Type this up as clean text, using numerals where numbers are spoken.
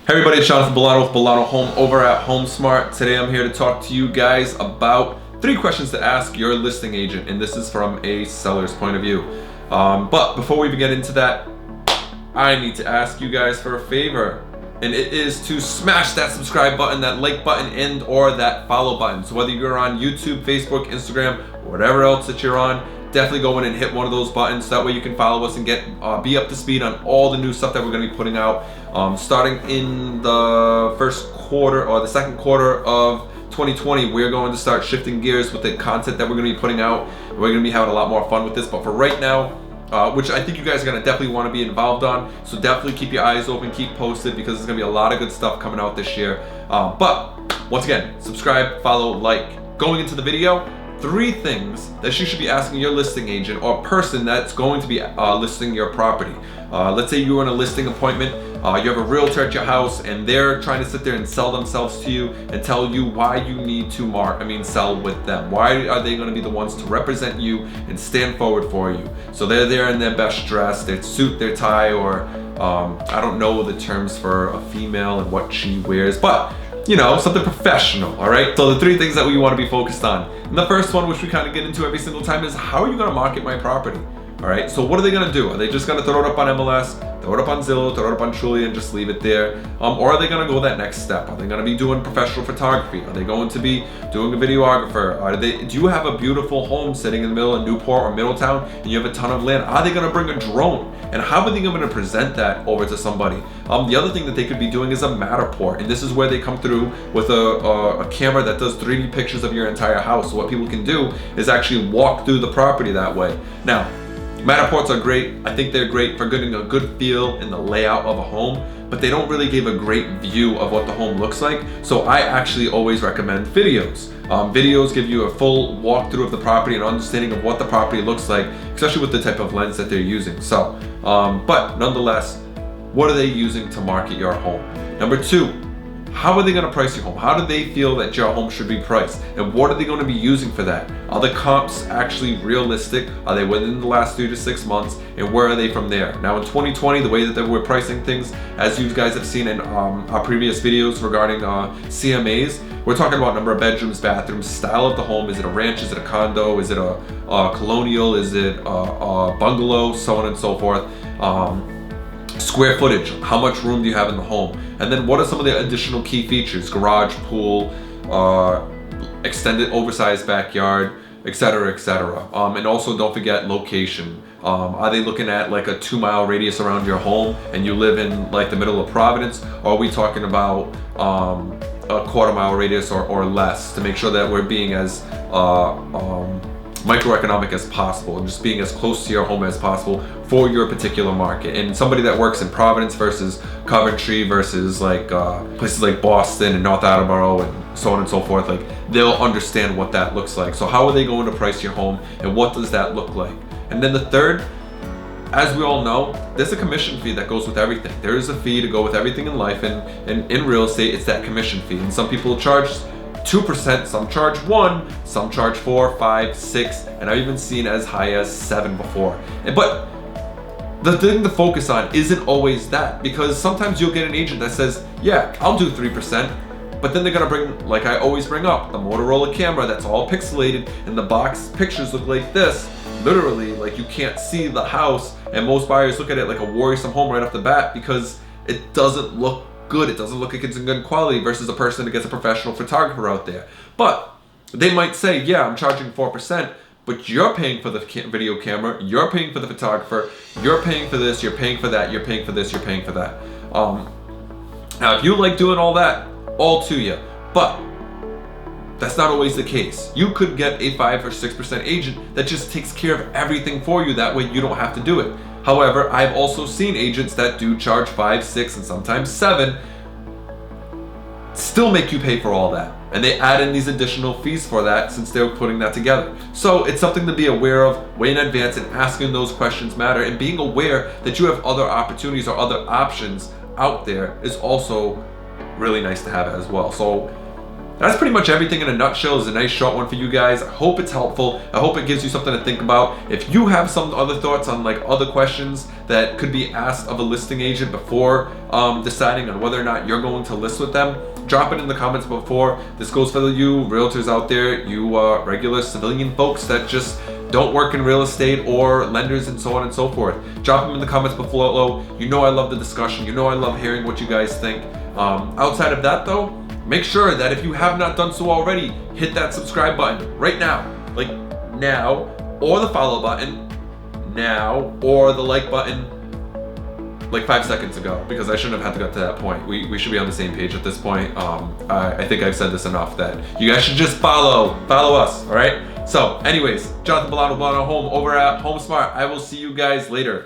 Hey everybody, it's Jonathan Bolano with Bolano Home over at HomeSmart. Today I'm here to talk to you guys about 3 questions to ask your listing agent, and this is from a seller's point of view. But before we even get into that, I need to ask you guys for a favor, and it is to smash that subscribe button, that like button, and or that follow button. So whether you're on YouTube, Facebook, Instagram, whatever else that you're on, definitely go in and hit one of those buttons. That way you can follow us and get be up to speed on all the new stuff that we're going to be putting out starting in the first quarter or the second quarter of 2020. We're going to start shifting gears with the content that we're going to be putting out. We're going to be having a lot more fun with this, but for right now, which I think you guys are going to definitely want to be involved on, so definitely keep your eyes open, keep posted, because there's going to be a lot of good stuff coming out this year. But once again, subscribe, follow, like. Going into the video, 3 things that you should be asking your listing agent or person that's going to be listing your property. Let's say you're in a listing appointment, you have a realtor at your house, and they're trying to sit there and sell themselves to you and tell you why you need to sell with them. Why are they going to be the ones to represent you and stand forward for you? So they're there in their best dress, their suit, their tie, or I don't know the terms for a female and what she wears, but you know, something professional, all right? So the 3 things that we want to be focused on. And the first one, which we kind of get into every single time, is how are you going to market my property? All right, so what are they going to do? Are they just going to throw it up on MLS, throw it up on Zillow, throw it up on Trulia and just leave it there? Or are they going to go that next step? Are they going to be doing professional photography? Are they going to be doing a videographer? Do you have a beautiful home sitting in the middle of Newport or Middletown and you have a ton of land? Are they going to bring a drone? And how are they going to present that over to somebody? The other thing that they could be doing is a Matterport, and this is where they come through with a camera that does 3D pictures of your entire house. So what people can do is actually walk through the property that way. Now, Matterports are great. I think they're great for getting a good feel in the layout of a home, but they don't really give a great view of what the home looks like. So I actually always recommend videos. Videos give you a full walkthrough of the property and understanding of what the property looks like, especially with the type of lens that they're using. So, but nonetheless, what are they using to market your home? Number 2, how are they going to price your home? How do they feel that your home should be priced? And what are they going to be using for that? Are the comps actually realistic? Are they within the last 3 to 6 months? And where are they from there? Now in 2020, the way that we're pricing things, as you guys have seen in our previous videos regarding CMAs, we're talking about number of bedrooms, bathrooms, style of the home. Is it a ranch? Is it a condo? Is it a colonial? Is it a bungalow? So on and so forth. Square footage, how much room do you have in the home? And then what are some of the additional key features? Garage, pool, extended oversized backyard, etc., etc. And also don't forget location. Are they looking at like a 2-mile radius around your home and you live in like the middle of Providence? Or are we talking about a 1/4-mile radius or less, to make sure that we're being as microeconomic as possible and just being as close to your home as possible for your particular market? And somebody that works in Providence versus Coventry versus like places like Boston and North Attleboro and so on and so forth, like they'll understand what that looks like. So how are they going to price your home and what does that look like? And then the third, as we all know, there's a commission fee that goes with everything. There is a fee to go with everything in life, and in real estate it's that commission fee. And some people charge 2%, some charge 1%, some charge 4%, 5%, 6%, and I've even seen as high as 7% before. But the thing to focus on isn't always that, because sometimes you'll get an agent that says, yeah, I'll do 3%, but then they're gonna bring, like I always bring up, the Motorola camera that's all pixelated and the box pictures look like this. Literally, like you can't see the house, and most buyers look at it like a worrisome home right off the bat because it doesn't look good. It doesn't look like it's in good quality versus a person that gets a professional photographer out there. But they might say, yeah, I'm charging 4%, but you're paying for the video camera, you're paying for the photographer, you're paying for this, you're paying for that, you're paying for this, you're paying for that. Now, if you like doing all that, all to you, but that's not always the case. You could get a 5 or 6% agent that just takes care of everything for you. That way you don't have to do it. However, I've also seen agents that do charge 5, 6, and sometimes 7, still make you pay for all that. And they add in these additional fees for that since they're putting that together. So it's something to be aware of way in advance, and asking those questions matter, and being aware that you have other opportunities or other options out there is also really nice to have as well. So That's pretty much everything in a nutshell. It's a nice short one for you guys. I hope it's helpful. I hope it gives you something to think about. If you have some other thoughts on like other questions that could be asked of a listing agent before deciding on whether or not you're going to list with them, drop it in the comments before. This goes for you realtors out there, you regular civilian folks that just don't work in real estate, or lenders and so on and so forth. Drop them in the comments below. You know I love the discussion. You know I love hearing what you guys think. Outside of that though, make sure that if you have not done so already, hit that subscribe button right now. Like now, or the follow button now, or the like button like 5 seconds ago, because I shouldn't have had to get to that point. We should be on the same page at this point. I think I've said this enough that you guys should just follow us, all right? So anyways, Jonathan Bolano, Bolano Home over at HomeSmart. I will see you guys later.